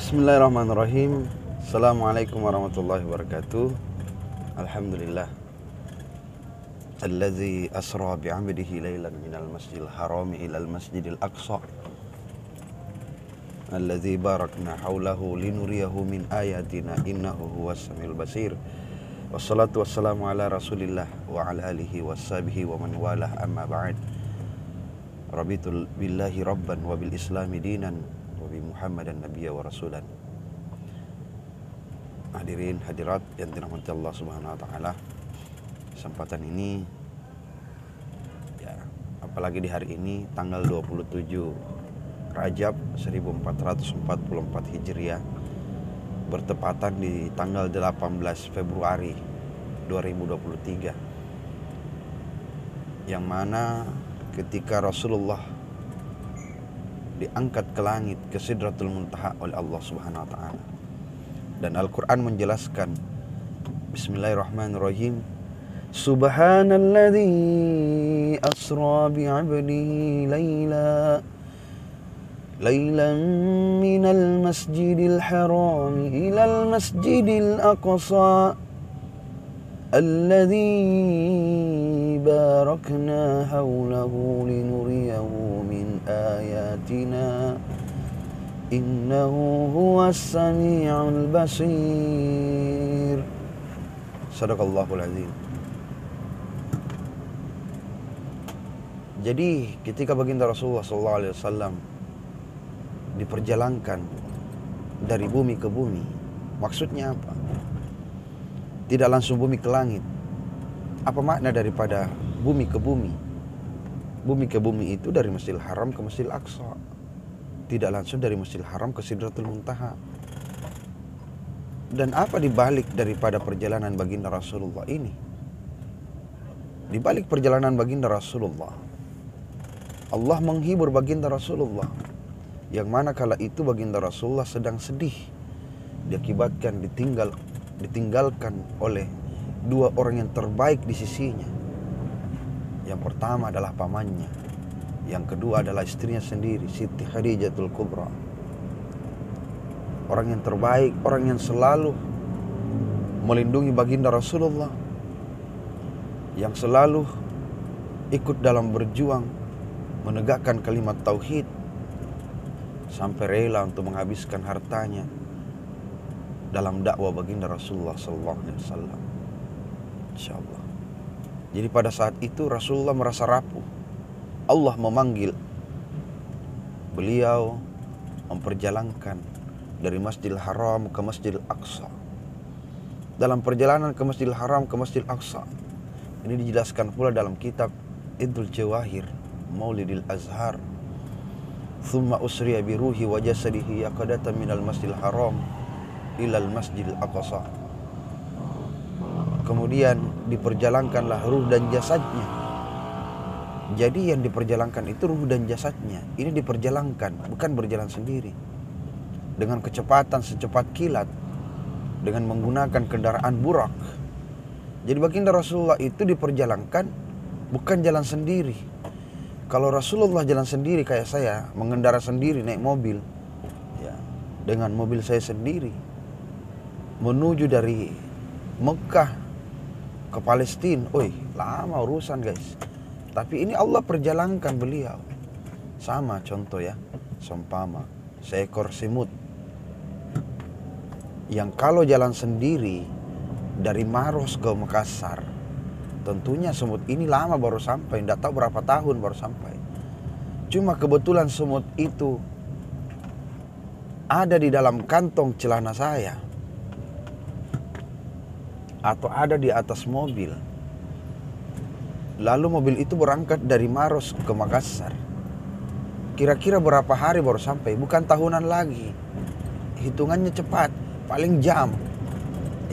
Bismillahirrahmanirrahim. Assalamualaikum warahmatullahi wabarakatuh. Alhamdulillah Allazi asra bi'abdihi laylan minal masjidil harami ilal masjidil aqsa Allazi barakna hawlahu linuriyahu min ayatina innahu huwas samiul basir. Wassalatu wassalamu ala rasulillah wa ala alihi wassabihi wa man walah, amma ba'd. Rabitul billahi rabban wa bil islami dinan Nabi Muhammadan Nabiya wa Rasulan. Hadirin hadirat yang dirahmati Allah Subhanahu wa taala. Kesempatan ini ya, apalagi di hari ini tanggal 27 Rajab 1444 Hijriah, bertepatan di tanggal 18 Februari 2023, yang mana ketika Rasulullah diangkat ke langit, ke Sidratul Muntaha oleh Allah Subhanahu wa taala. Dan Al-Qur'an menjelaskan, Bismillahirrahmanirrahim, Subhanalladzi asra bi'abdihi laylan minal masjidil haram ilal masjidil aqsa alladzi barakna hawlahu linuriyahu min ayatina innahu huwas sami'ul basir. Sadaqallahul azim. Jadi ketika baginda Rasulullah SAW diperjalankan dari bumi ke bumi, maksudnya apa? Tidak langsung bumi ke langit. Apa makna daripada bumi ke bumi? Bumi ke bumi itu dari Masjidil Haram ke Masjidil Aqsa. Tidak langsung dari Masjidil Haram ke Sidratul Muntaha. Dan apa dibalik daripada perjalanan baginda Rasulullah ini? Di balik perjalanan baginda Rasulullah, Allah menghibur baginda Rasulullah, yang mana kala itu baginda Rasulullah sedang sedih, diakibatkan ditinggalkan oleh dua orang yang terbaik di sisinya. Yang pertama adalah pamannya, yang kedua adalah istrinya sendiri, Siti Khadijatul Kubra. Orang yang terbaik, orang yang selalu melindungi baginda Rasulullah, yang selalu ikut dalam berjuang menegakkan kalimat tauhid, sampai rela untuk menghabiskan hartanya dalam dakwah baginda Rasulullah SAW. Insyaallah. Jadi pada saat itu Rasulullah merasa rapuh. Allah memanggil beliau memperjalankan dari Masjidil Haram ke Masjidil Aqsa. Dalam perjalanan ke Masjidil Haram ke Masjidil Aqsa ini dijelaskan pula dalam kitab Idul Jawahir Maulidil Azhar, Thumma usriya bi ruhi wa jasadihi yaqadatan minal Masjidil Haram ilal Masjidil Aqsa. Kemudian diperjalankanlah ruh dan jasadnya. Jadi yang diperjalankan itu ruh dan jasadnya. Ini diperjalankan, bukan berjalan sendiri, dengan kecepatan secepat kilat, dengan menggunakan kendaraan burak. Jadi baginda Rasulullah itu diperjalankan, bukan jalan sendiri. Kalau Rasulullah jalan sendiri kayak saya, mengendara sendiri naik mobil, ya, dengan mobil saya sendiri, menuju dari Mekah ke Palestina, lama urusan guys. Tapi ini Allah perjalankan beliau. Sama contoh ya, seumpama seekor semut yang kalau jalan sendiri dari Maros ke Makassar, tentunya semut ini lama baru sampai, tidak tahu berapa tahun baru sampai. Cuma kebetulan semut itu ada di dalam kantong celana saya, atau ada di atas mobil. Lalu mobil itu berangkat dari Maros ke Makassar. Kira-kira berapa hari baru sampai? Bukan tahunan lagi. Hitungannya cepat, paling jam.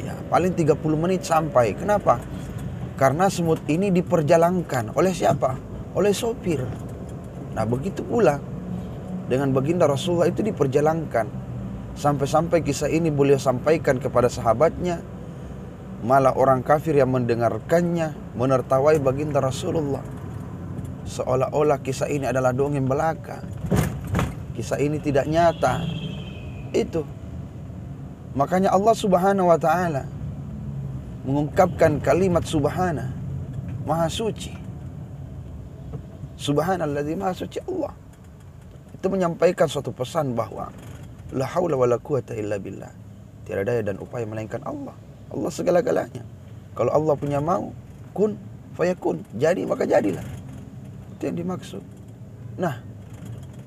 Ya, paling 30 menit sampai. Kenapa? Karena semut ini diperjalankan oleh siapa? Oleh sopir. Nah, begitu pula dengan baginda Rasulullah itu diperjalankan. Sampai-sampai kisah ini beliau sampaikan kepada sahabatnya, malah orang kafir yang mendengarkannya menertawai baginda Rasulullah. Seolah-olah kisah ini adalah dongeng belaka. Kisah ini tidak nyata. Itu Makanya Allah Subhanahu wa taala mengungkapkan kalimat subhana, maha suci. Subhanalladzi, maha suci Allah. Itu menyampaikan suatu pesan bahwa la haula wala quwata illa billah. Tiada daya dan upaya melainkan Allah. Allah segala-galanya. Kalau Allah punya mau, kun fayakun, jadi maka jadilah. Itu yang dimaksud. Nah,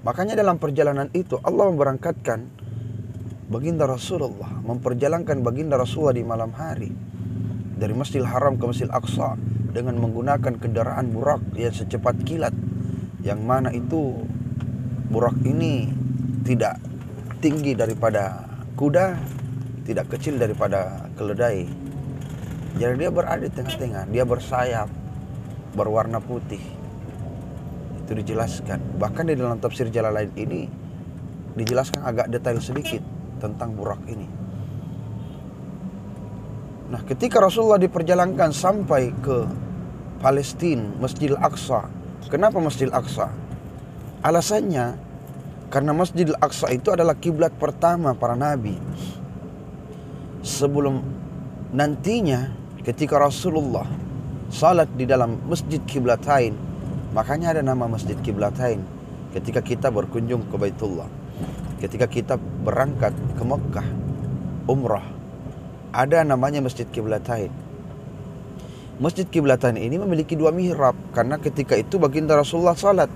makanya dalam perjalanan itu Allah memberangkatkan baginda Rasulullah, memperjalankan baginda Rasulullah di malam hari dari Masjidil Haram ke Masjidil Aqsa dengan menggunakan kendaraan burak yang secepat kilat, yang mana itu burak ini tidak tinggi daripada kuda, tidak kecil daripada keledai. Jadi dia berada di tengah-tengah, dia bersayap, berwarna putih. Itu dijelaskan. Bahkan di dalam tafsir Jalalain ini dijelaskan agak detail sedikit tentang burak ini. Nah, ketika Rasulullah diperjalankan sampai ke Palestina, Masjidil Aqsa. Kenapa Masjidil Aqsa? Alasannya karena Masjidil Aqsa itu adalah kiblat pertama para nabi. Sebelum nantinya ketika Rasulullah salat di dalam Masjid Kiblatain, makanya ada nama Masjid Kiblatain. Ketika kita berkunjung ke Baitullah, ketika kita berangkat ke Mekah umrah, ada namanya Masjid Kiblatain. Masjid Kiblatain ini memiliki dua mihrab karena ketika itu baginda Rasulullah salat.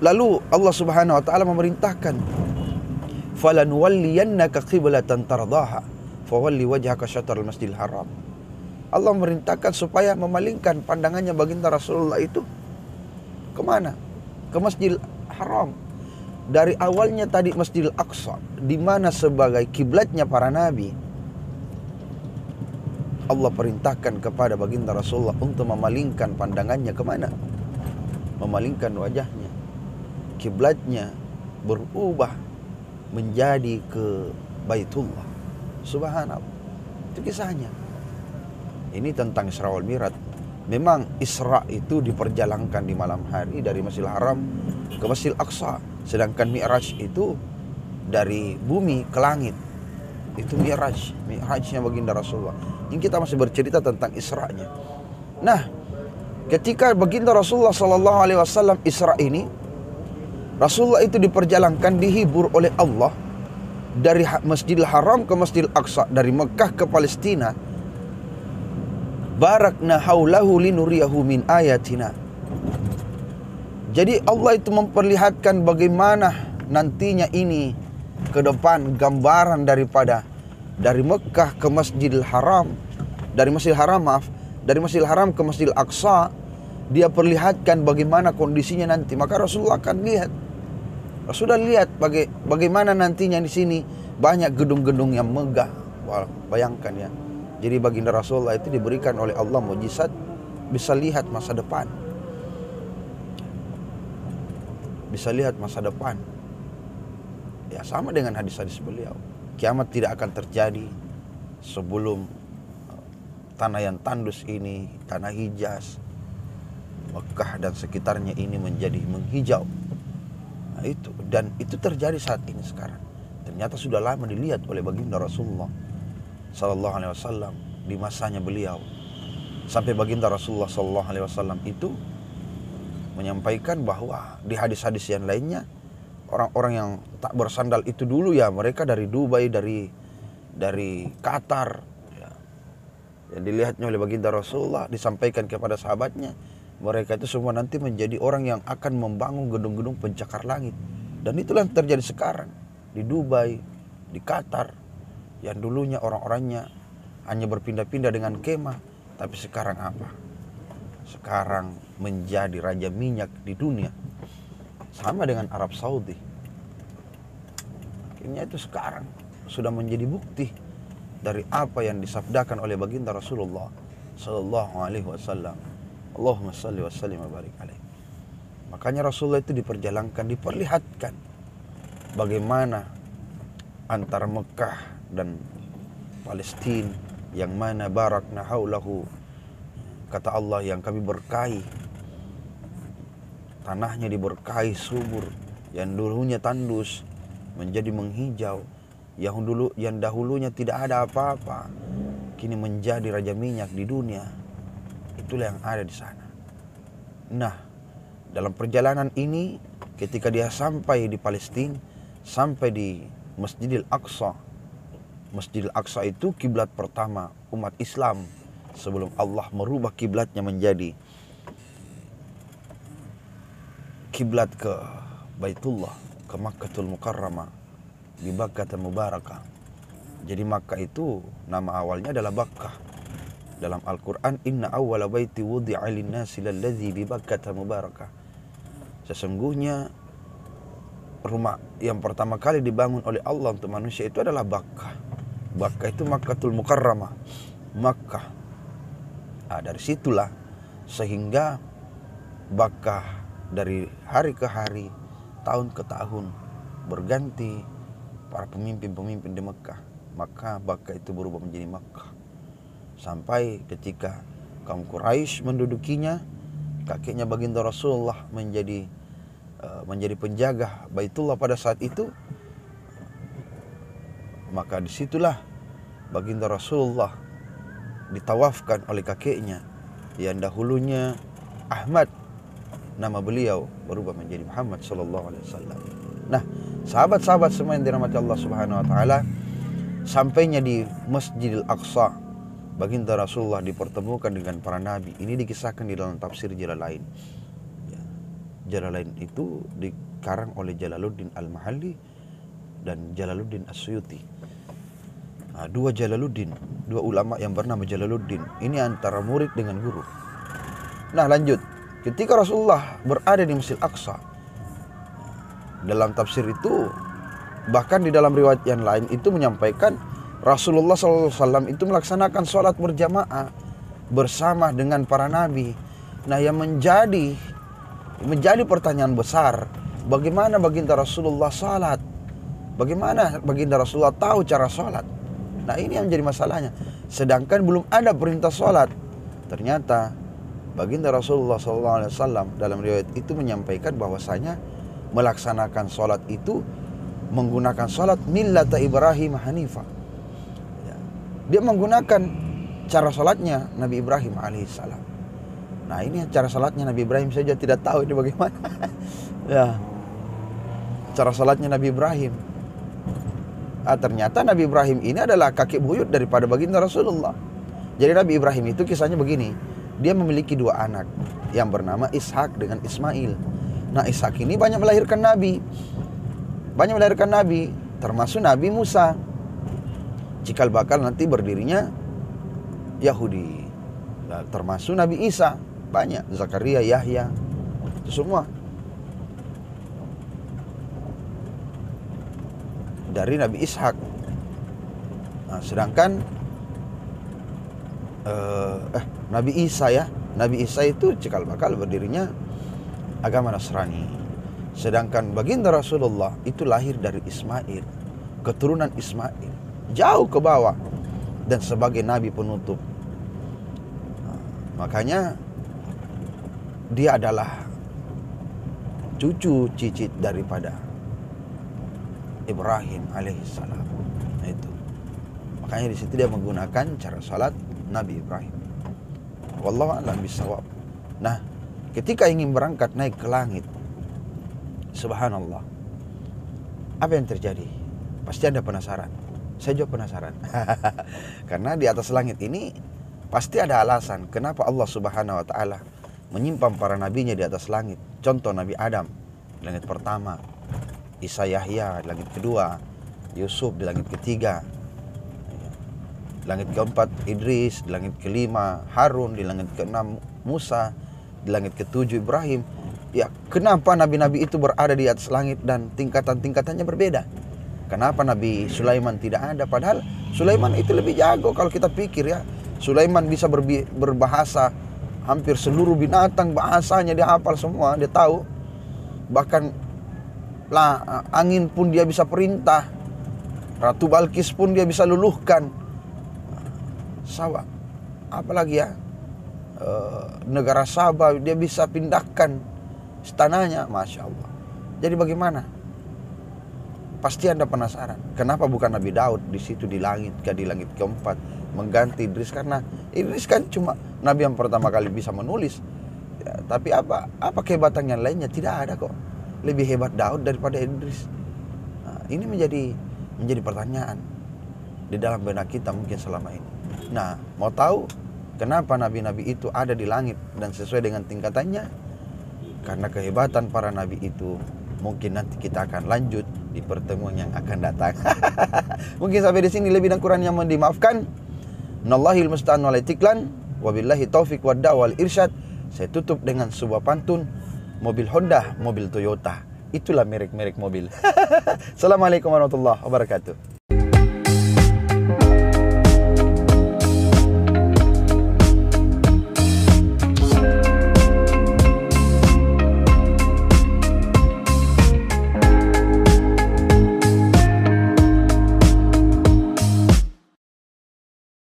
Lalu Allah Subhanahu wa taala memerintahkan, "Falanuwalliyannaka qiblatan tardaha, fawalli wajhaka syatral Masjidil Haram." Allah memerintahkan supaya memalingkan pandangannya baginda Rasulullah itu kemana? Ke Masjidil Haram. Dari awalnya tadi Masjidil Aqsa, di mana sebagai kiblatnya para nabi, Allah perintahkan kepada baginda Rasulullah untuk memalingkan pandangannya kemana? Memalingkan wajahnya. Kiblatnya berubah menjadi ke Baitullah. Subhanallah. Itu kisahnya. Ini tentang Isra wal Mi'raj. Memang Isra itu diperjalankan di malam hari dari Masjidil Haram ke Masjidil Aqsa. Sedangkan Mi'raj itu dari bumi ke langit. Itu Mi'rajnya baginda Rasulullah. Ini kita masih bercerita tentang Isra'nya. Nah, ketika baginda Rasulullah SAW Isra ini, Rasulullah itu diperjalankan, dihibur oleh Allah dari Masjidil Haram ke Masjidil Aqsa, dari Mekah ke Palestina. Barakna haulahu linuriyahu min ayatina. Jadi Allah itu memperlihatkan bagaimana nantinya ini ke depan gambaran daripada dari Mekah ke Masjidil Haram, dari Masjidil Haram ke Masjidil Aqsa, dia perlihatkan bagaimana kondisinya nanti. Maka Rasulullah akan lihat. Rasulullah lihat bagaimana nantinya di sini banyak gedung-gedung yang megah. Wah, bayangkan ya. Jadi baginda Rasulullah itu diberikan oleh Allah mukjizat bisa lihat masa depan. Bisa lihat masa depan. Ya sama dengan hadis-hadis beliau. Kiamat tidak akan terjadi sebelum tanah yang tandus ini, tanah Hijaz, Mekah dan sekitarnya ini menjadi menghijau. Nah, itu terjadi saat ini sekarang. Ternyata sudah lama dilihat oleh baginda Rasulullah Sallallahu Alaihi Wasallam di masanya beliau. Sampai baginda Rasulullah Sallallahu Alaihi Wasallam itu menyampaikan bahwa di hadis-hadis yang lainnya, orang-orang yang tak bersandal itu dulu ya mereka dari Dubai, dari Qatar ya. Yang dilihatnya oleh baginda Rasulullah disampaikan kepada sahabatnya, mereka itu semua nanti menjadi orang yang akan membangun gedung-gedung pencakar langit. Dan itulah yang terjadi sekarang di Dubai, di Qatar, yang dulunya orang-orangnya hanya berpindah-pindah dengan kemah, tapi sekarang apa? Sekarang menjadi raja minyak di dunia. Sama dengan Arab Saudi. Akhirnya itu sekarang sudah menjadi bukti dari apa yang disabdakan oleh baginda Rasulullah Sallallahu Alaihi Wasallam. Allahumma salli wa sallim wa barik alaihi. Makanya Rasulullah itu diperjalankan, diperlihatkan bagaimana antara Mekah dan Palestina, yang mana barakna haulahu, kata Allah, yang kami berkahi, tanahnya diberkahi subur, yang dulunya tandus menjadi menghijau. yang dahulunya tidak ada apa-apa, kini menjadi raja minyak di dunia. Itulah yang ada di sana. Nah, dalam perjalanan ini ketika dia sampai di Palestina, sampai di Masjidil Aqsa. Masjidil Aqsa itu kiblat pertama umat Islam sebelum Allah merubah kiblatnya menjadi kiblat ke Baitullah, ke Makkatul Mukarramah, di Bakkah Mubarakah. Jadi Makkah itu nama awalnya adalah Bakkah. Dalam Al-Quran, inna awwala baiti wudi'a lin-nasi lalladzi bi Bakkah Mubarakah. Sesungguhnya rumah yang pertama kali dibangun oleh Allah untuk manusia itu adalah Bakkah. Bakkah itu Makkatul Mukarramah, Makkah. Nah, dari situlah sehingga Bakkah dari hari ke hari, tahun ke tahun berganti para pemimpin-pemimpin di Mekah. Maka Bakkah itu berubah menjadi Makkah. Sampai ketika kaum Quraisy mendudukinya, kakeknya baginda Rasulullah menjadi penjaga Baitullah pada saat itu. Maka disitulah baginda Rasulullah ditawafkan oleh kakeknya yang dahulunya Ahmad, nama beliau berubah menjadi Muhammad sallallahu alaihi wasallam. Nah, sahabat-sahabat semua yang dirahmati Allah Subhanahu wa taala, sampainya di Masjidil Aqsa, baginda Rasulullah dipertemukan dengan para nabi. Ini dikisahkan di dalam tafsir Jalalain. Jalalain itu dikarang oleh Jalaluddin Al-Mahalli dan Jalaluddin As-Suyuti. Nah, dua Jalaluddin, dua ulama yang bernama Jalaluddin. Ini antara murid dengan guru. Nah, lanjut. Ketika Rasulullah berada di Masjid Aqsa, dalam tafsir itu, bahkan di dalam riwayat yang lain itu menyampaikan Rasulullah SAW itu melaksanakan sholat berjamaah bersama dengan para nabi. Nah, yang menjadi pertanyaan besar, bagaimana baginda Rasulullah sholat? Bagaimana baginda Rasulullah tahu cara sholat? Nah, ini yang menjadi masalahnya. Sedangkan belum ada perintah sholat. Ternyata baginda Rasulullah SAW dalam riwayat itu menyampaikan bahwasanya melaksanakan sholat itu menggunakan sholat millata Ibrahim Hanifah. Dia menggunakan cara sholatnya Nabi Ibrahim alaihissalam. Nah, ini cara sholatnya Nabi Ibrahim saja tidak tahu ini bagaimana. Ya, cara sholatnya Nabi Ibrahim. Ternyata Nabi Ibrahim ini adalah kakek buyut daripada baginda Rasulullah. Jadi Nabi Ibrahim itu kisahnya begini. Dia memiliki dua anak yang bernama Ishak dengan Ismail. Nah, Ishak ini banyak melahirkan nabi. Banyak melahirkan nabi, termasuk Nabi Musa. Cikal bakal nanti berdirinya Yahudi. Nah, termasuk Nabi Isa, banyak. Zakaria, Yahya, itu semua dari Nabi Ishak. Nah, sedangkan Nabi Isa ya, Nabi Isa itu cikal bakal berdirinya agama Nasrani. Sedangkan baginda Rasulullah itu lahir dari Ismail, keturunan Ismail, jauh ke bawah, dan sebagai nabi penutup. Nah, makanya dia adalah cucu cicit daripada Ibrahim alaihissalam. Nah, itu makanya di situ dia menggunakan cara salat Nabi Ibrahim. Wallahu a'lam bishawab. Nah, ketika ingin berangkat naik ke langit, subhanallah, apa yang terjadi? Pasti Anda penasaran. Saya juga penasaran. Karena di atas langit ini pasti ada alasan kenapa Allah Subhanahu wa taala menyimpan para nabinya di atas langit. Contoh Nabi Adam di langit pertama, Isa Yahya di langit kedua, Yusuf di langit ketiga, langit keempat Idris, di langit kelima Harun, di langit keenam Musa, di langit ketujuh Ibrahim. Ya, kenapa nabi-nabi itu berada di atas langit dan tingkatan-tingkatannya berbeda? Kenapa Nabi Sulaiman tidak ada? Padahal Sulaiman itu lebih jago kalau kita pikir ya. Sulaiman bisa berbahasa hampir seluruh binatang, bahasanya dia hafal semua, dia tahu. Bahkan angin pun dia bisa perintah. Ratu Balkis pun dia bisa luluhkan. Apalagi ya, negara Sabah dia bisa pindahkan istananya, Masya Allah. Jadi bagaimana? Pasti Anda penasaran, kenapa bukan Nabi Daud di situ di langit keempat mengganti Idris? Karena Idris kan cuma nabi yang pertama kali bisa menulis. Ya, tapi apa kehebatan yang lainnya? Tidak ada kok. Lebih hebat Daud daripada Idris. Nah, ini menjadi pertanyaan di dalam benak kita mungkin selama ini. Nah, mau tahu kenapa nabi-nabi itu ada di langit dan sesuai dengan tingkatannya? Karena kehebatan para nabi itu mungkin nanti kita akan lanjut di pertemuan yang akan datang. Mungkin sampai di sini, lebih dan kurangnya mohon dimaafkan. Nallahil musta'an wal itiklan, wabillahi taufik wad wal irsyad. Saya tutup dengan sebuah pantun, mobil Honda, mobil Toyota. Itulah merek-merek mobil. Assalamualaikum warahmatullahi wabarakatuh.